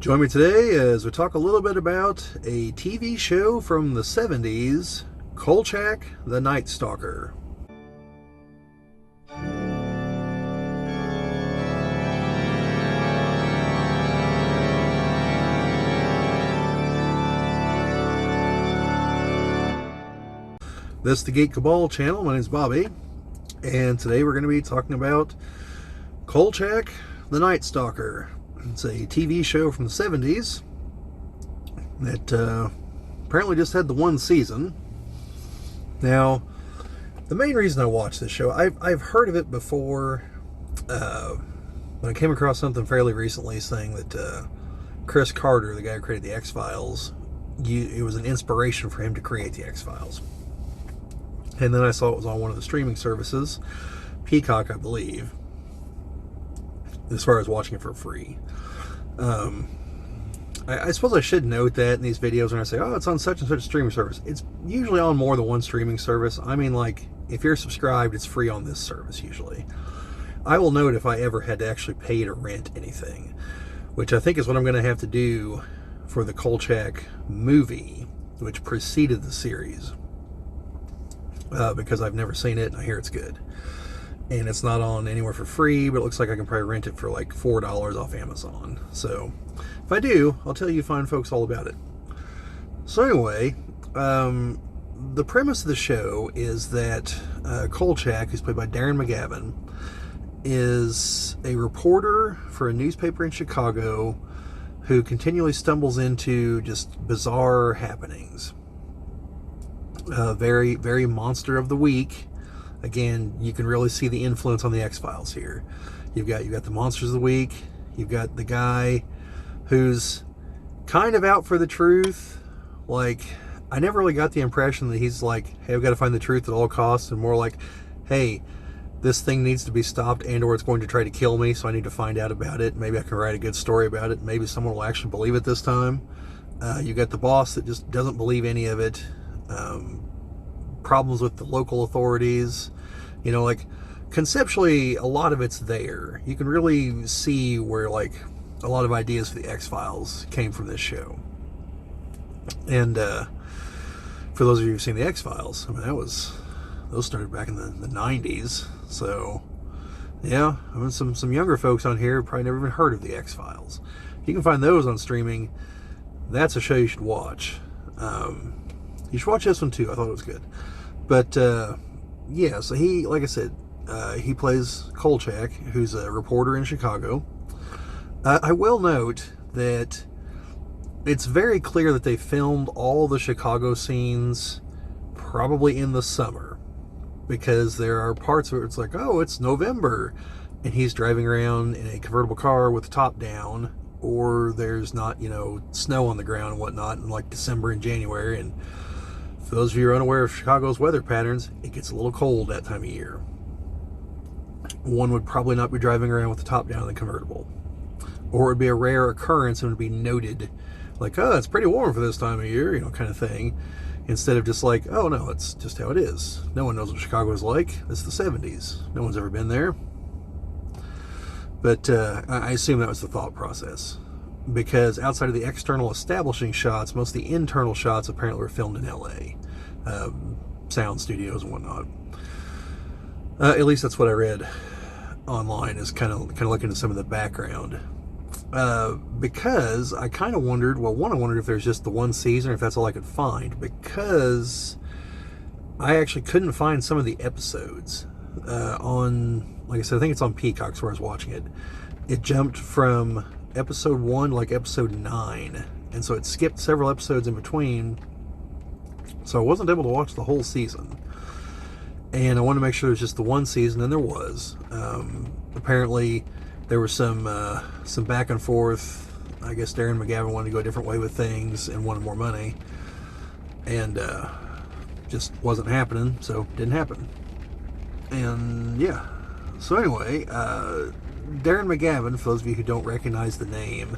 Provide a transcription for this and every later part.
Join me today as we talk a little bit about a TV show from the 70s, Kolchak The Night Stalker. This is the Geek Cabal channel. My name is Bobbie, and today we're going to be talking about Kolchak The Night Stalker. It's a TV show from the 70s that apparently just had the one season. Now, the main reason I watched this show, I've heard of it before when I came across something fairly recently saying that Chris Carter, the guy who created the X-Files, it was an inspiration for him to create the X-Files. And then I saw it was on one of the streaming services, Peacock, I believe, as far as watching it for free. I suppose I should note that in these videos when I say, oh, it's on such and such streaming service. It's usually on more than one streaming service. I mean, like, if you're subscribed, it's free on this service usually. I will note if I ever had to actually pay to rent anything, which I think is what I'm going to have to do for the Kolchak movie, which preceded the series, because I've never seen it and I hear it's good. And it's not on anywhere for free, but it looks like I can probably rent it for like $4 off Amazon. So if I do, I'll tell you fine folks all about it. So anyway, the premise of the show is that Kolchak, who's played by Darren McGavin, is a reporter for a newspaper in Chicago who continually stumbles into just bizarre happenings. Very, very monster of the week. Again, you can really see the influence on the X-Files here. You've got the Monsters of the Week. You've got the guy who's kind of out for the truth. Like, I never really got the impression that he's like, hey, I've got to find the truth at all costs, and more like, hey, this thing needs to be stopped and or it's going to try to kill me, so I need to find out about it. Maybe I can write a good story about it. Maybe someone will actually believe it this time. You got the boss that just doesn't believe any of it. Problems with the local authorities, you know, like conceptually a lot of it's there. You can really see where like a lot of ideas for the X-Files came from this show. And for those of you who've seen the X-Files, I mean, those started back in the 90s. So yeah, I mean, some younger folks on here probably never even heard of the X-Files. You can find those on streaming. That's a show you should watch. You should watch this one too. I thought it was good. But yeah, so he, like I said, he plays Kolchak, who's a reporter in Chicago. I will note that it's very clear that they filmed all the Chicago scenes probably in the summer, because there are parts where it's like, oh, it's November, and he's driving around in a convertible car with the top down, or there's not, you know, snow on the ground and whatnot in like December and January. And for those of you who are unaware of Chicago's weather patterns, it gets a little cold that time of year. One would probably not be driving around with the top down in the convertible. Or it would be a rare occurrence and would be noted like, oh, it's pretty warm for this time of year, you know, kind of thing. Instead of just like, oh no, it's just how it is. No one knows what Chicago is like. It's the 70s. No one's ever been there. But I assume that was the thought process. Because outside of the external establishing shots, most of the internal shots apparently were filmed in LA. Sound studios and whatnot. At least that's what I read online, is kind of looking at some of the background. Because I kind of wondered, well, one, I wondered if there's just the one season or if that's all I could find. Because I actually couldn't find some of the episodes on, like I said, I think it's on Peacock where I was watching it. It jumped from episode 1 like episode 9, and so it skipped several episodes in between, so I wasn't able to watch the whole season. And I wanted to make sure it was just the one season, and there was. Apparently there was some back and forth. I guess Darren McGavin wanted to go a different way with things and wanted more money, and just wasn't happening, so it didn't happen. And yeah, so anyway, Darren McGavin, for those of you who don't recognize the name,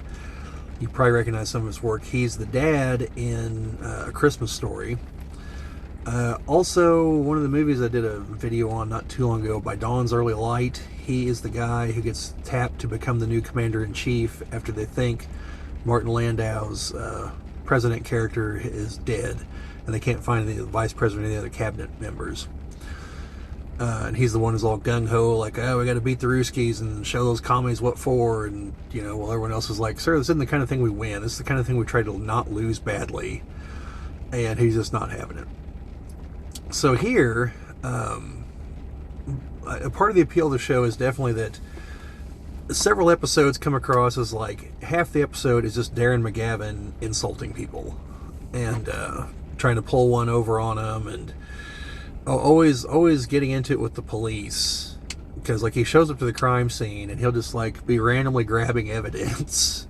you probably recognize some of his work. He's the dad in A Christmas Story. Also, one of the movies I did a video on not too long ago, By Dawn's Early Light, he is the guy who gets tapped to become the new commander-in-chief after they think Martin Landau's president character is dead, and they can't find the vice president or any other cabinet members. And he's the one who's all gung-ho, like, oh, we got to beat the Ruskies and show those commies what for, and, while everyone else is like, sir, this isn't the kind of thing we win. This is the kind of thing we try to not lose badly. And he's just not having it. So here, a part of the appeal of the show is definitely that several episodes come across as like, half the episode is just Darren McGavin insulting people and trying to pull one over on them, and always getting into it with the police, because like he shows up to the crime scene and he'll just like be randomly grabbing evidence,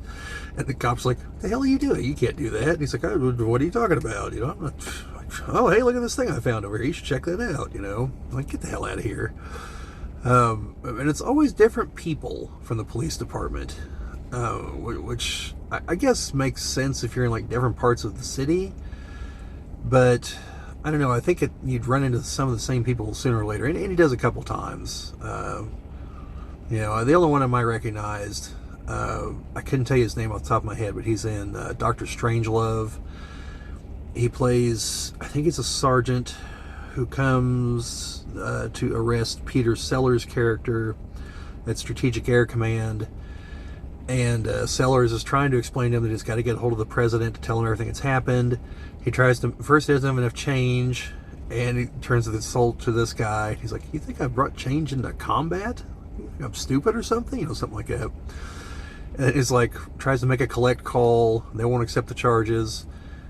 and the cop's like, the hell are you doing? You can't do that. And he's like, oh, what are you talking about? I'm not, oh, hey, look at this thing I found over here, you should check that out. Like, get the hell out of here. And it's always different people from the police department, which I guess makes sense if you're in like different parts of the city, but I don't know. I think you'd run into some of the same people sooner or later, and he does a couple times. The only one I might recognized, I couldn't tell you his name off the top of my head, but he's in Dr. Strangelove. He plays, I think he's a sergeant who comes to arrest Peter Sellers' character at Strategic Air Command. And Sellers is trying to explain to him that he's got to get a hold of the president to tell him everything that's happened. He tries to, first he doesn't have enough change, and he turns the insult to this guy. He's like, you think I brought change into combat? You think I'm stupid or something? Something like that. And he's like, tries to make a collect call. They won't accept the charges.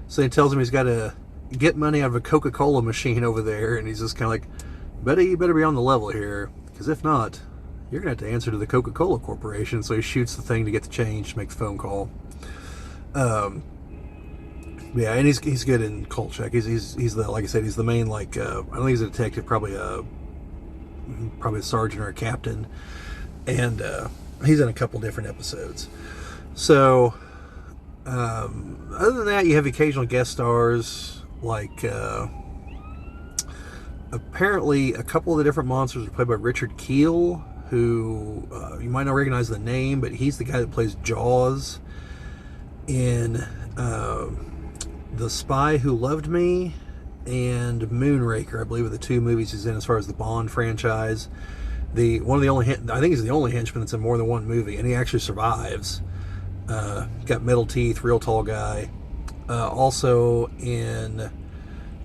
So he tells him he's got to get money out of a Coca-Cola machine over there, and he's just kind of like, you better be on the level here, because if not, you're going to have to answer to the Coca-Cola Corporation. So he shoots the thing to get the change, to make the phone call. Yeah, and he's good in Kolchak. He's the, like I said, he's the main, like, I don't think he's a detective, probably a sergeant or a captain. And he's in a couple different episodes. So, other than that, you have occasional guest stars, like, apparently a couple of the different monsters are played by Richard Kiel, who you might not recognize the name, but he's the guy that plays Jaws in The Spy Who Loved Me and Moonraker, I believe, are the two movies he's in as far as the Bond franchise. I think he's the only henchman that's in more than one movie, and he actually survives. Got metal teeth, real tall guy. Also in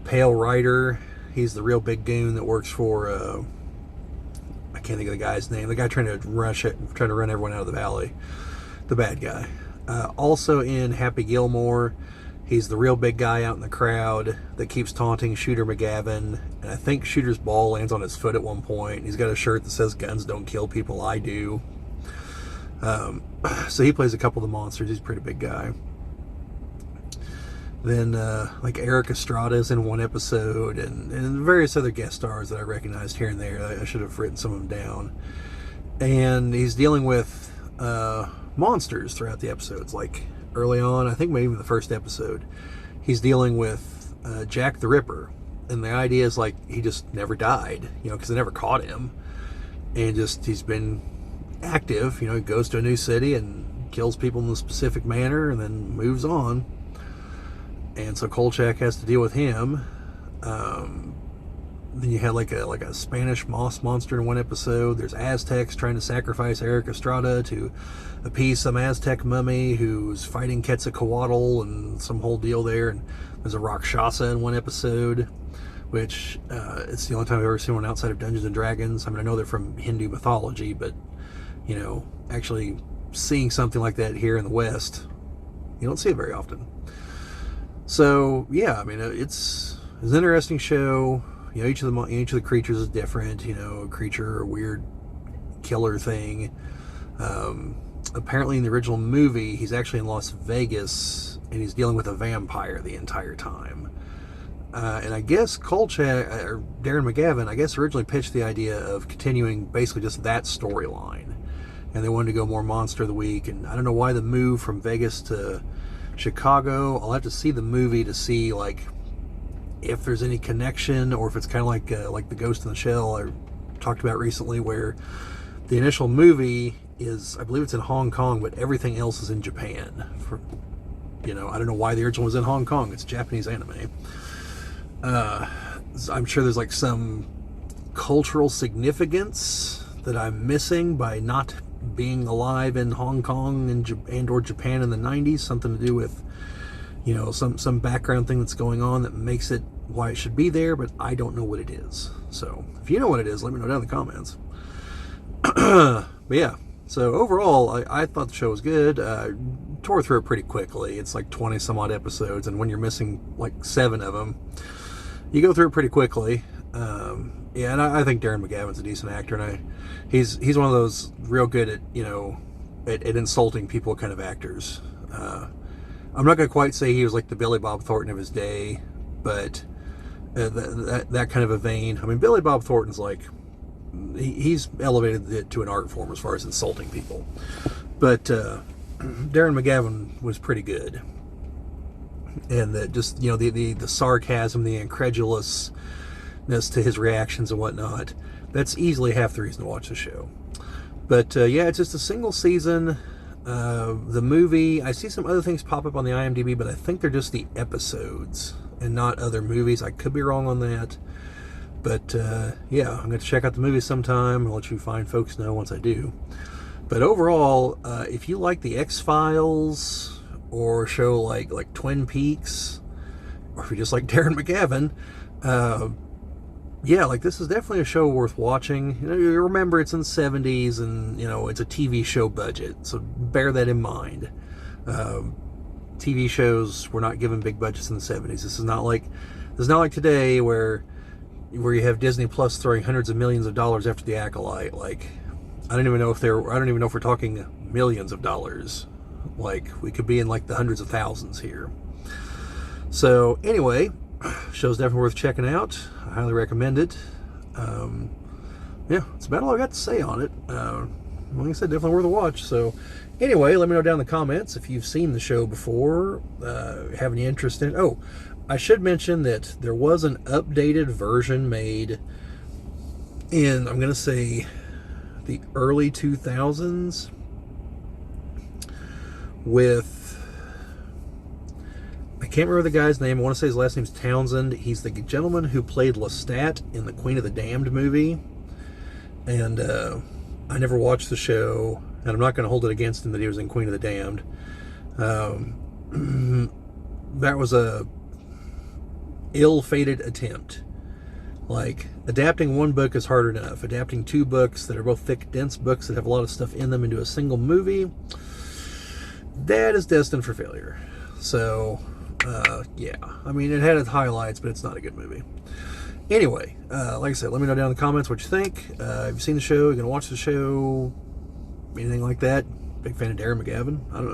Pale Rider, he's the real big goon that works for I can't think of the guy's name. The guy trying to run everyone out of the valley. The bad guy. Also in Happy Gilmore, he's the real big guy out in the crowd that keeps taunting Shooter McGavin. And I think Shooter's ball lands on his foot at one point. He's got a shirt that says, "Guns don't kill people, I do." So he plays a couple of the monsters. He's a pretty big guy. Then, like Eric Estrada's in one episode, and various other guest stars that I recognized here and there. I should have written some of them down. And he's dealing with monsters throughout the episodes. Like early on, I think maybe even the first episode, he's dealing with Jack the Ripper. And the idea is like he just never died, because they never caught him. And he's been active, he goes to a new city and kills people in a specific manner and then moves on. And so Kolchak has to deal with him. Then you had like a Spanish moss monster in one episode. There's Aztecs trying to sacrifice Eric Estrada to appease some Aztec mummy who's fighting Quetzalcoatl and some whole deal there. And there's a Rakshasa in one episode, which it's the only time I've ever seen one outside of Dungeons and Dragons. I mean, I know they're from Hindu mythology, but actually seeing something like that here in the West, you don't see it very often. So yeah, I mean, it's an interesting show. Each of the creatures is different. A creature, a weird killer thing. Apparently, in the original movie, he's actually in Las Vegas and he's dealing with a vampire the entire time. And I guess Kolchak or Darren McGavin, originally pitched the idea of continuing basically just that storyline, and they wanted to go more Monster of the Week. And I don't know why the move from Vegas to Chicago. I'll have to see the movie to see like if there's any connection, or if it's kind of like the Ghost in the Shell I talked about recently, where the initial movie is, I believe it's in Hong Kong, but everything else is in Japan. I don't know why the original was in Hong Kong. It's Japanese anime. I'm sure there's like some cultural significance that I'm missing by not being alive in Hong Kong and or Japan in the 90s. Something to do with, some background thing that's going on that makes it why it should be there, but I don't know what it is. So if you know what it is, let me know down in the comments. But yeah, so overall, I thought the show was good. Tore through it pretty quickly. It's like 20 some odd episodes, and when you're missing like 7 of them, you go through it pretty quickly. Yeah, and I think Darren McGavin's a decent actor, and he's one of those real good at at insulting people kind of actors. I'm not going to quite say he was like the Billy Bob Thornton of his day, but that kind of a vein. I mean, Billy Bob Thornton's like, he's elevated it to an art form as far as insulting people. But Darren McGavin was pretty good. And that just, the sarcasm, the incredulousness to his reactions and whatnot, that's easily half the reason to watch the show. But yeah, it's just a single season. The movie, I see some other things pop up on the IMDb, but I think they're just the episodes and not other movies. I could be wrong on that. But yeah, I'm going to check out the movie sometime. I'll let you fine folks know once I do. But overall, if you like the X-Files or a show like Twin Peaks, or if you just like Darren McGavin, yeah, like this is definitely a show worth watching. You remember it's in the 70s, and it's a TV show budget, so bear that in mind. TV shows were not given big budgets in the 70s. This is not like today where you have Disney Plus throwing hundreds of millions of dollars after The Acolyte. Like, I don't even know if we're talking millions of dollars. Like, we could be in like the hundreds of thousands here. So anyway, show's definitely worth checking out. I highly recommend it. Yeah, that's about all I got to say on it. Like I said, definitely worth a watch. So anyway, let me know down in the comments if you've seen the show before, have any interest in it. Oh, I should mention that there was an updated version made in, I'm going to say, the early 2000s with, I can't remember the guy's name. I want to say his last name's Townsend. He's the gentleman who played Lestat in the Queen of the Damned movie. And I never watched the show, and I'm not going to hold it against him that he was in Queen of the Damned. That was a ill-fated attempt. Like, adapting one book is hard enough. Adapting 2 books that are both thick, dense books that have a lot of stuff in them into a single movie, that is destined for failure. So, yeah. I mean, it had its highlights, but it's not a good movie. Anyway, like I said, let me know down in the comments what you think. If you've seen the show, you're going to watch the show, anything like that. Big fan of Darren McGavin. I don't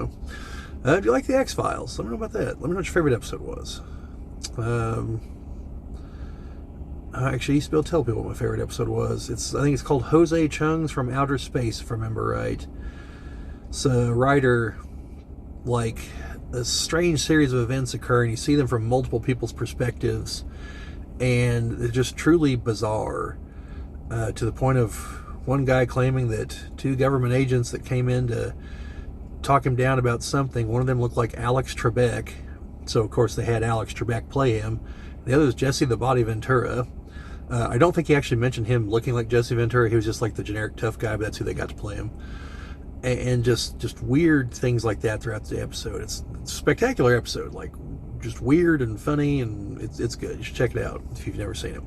know. Do you like the X-Files? Let me know about that. Let me know what your favorite episode was. Actually, I used to be able to tell people what my favorite episode was. I think it's called Jose Chung's From Outer Space, if I remember right. It's a writer, like, a strange series of events occur, and you see them from multiple people's perspectives, and they're just truly bizarre, to the point of one guy claiming that 2 government agents that came in to talk him down about something, one of them looked like Alex Trebek, so of course they had Alex Trebek play him. The other is Jesse the Body Ventura. I don't think he actually mentioned him looking like Jesse Ventura. He was just like the generic tough guy, but that's who they got to play him. And just weird things like that throughout the episode. It's a spectacular episode, like just weird and funny, and it's good. You should check it out if you've never seen it.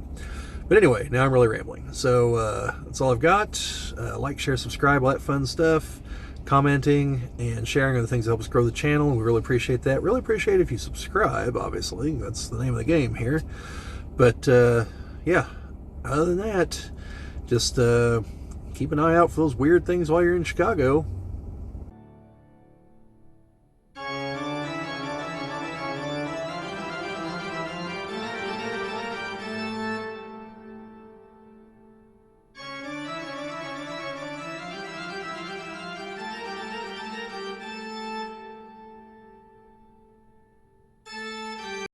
But anyway, now I'm really rambling. So that's all I've got. Like, share, subscribe, all that fun stuff. Commenting and sharing are the things that help us grow the channel, and we really appreciate that. Really appreciate it if you subscribe, obviously. That's the name of the game here. But yeah, other than that, just keep an eye out for those weird things while you're in Chicago.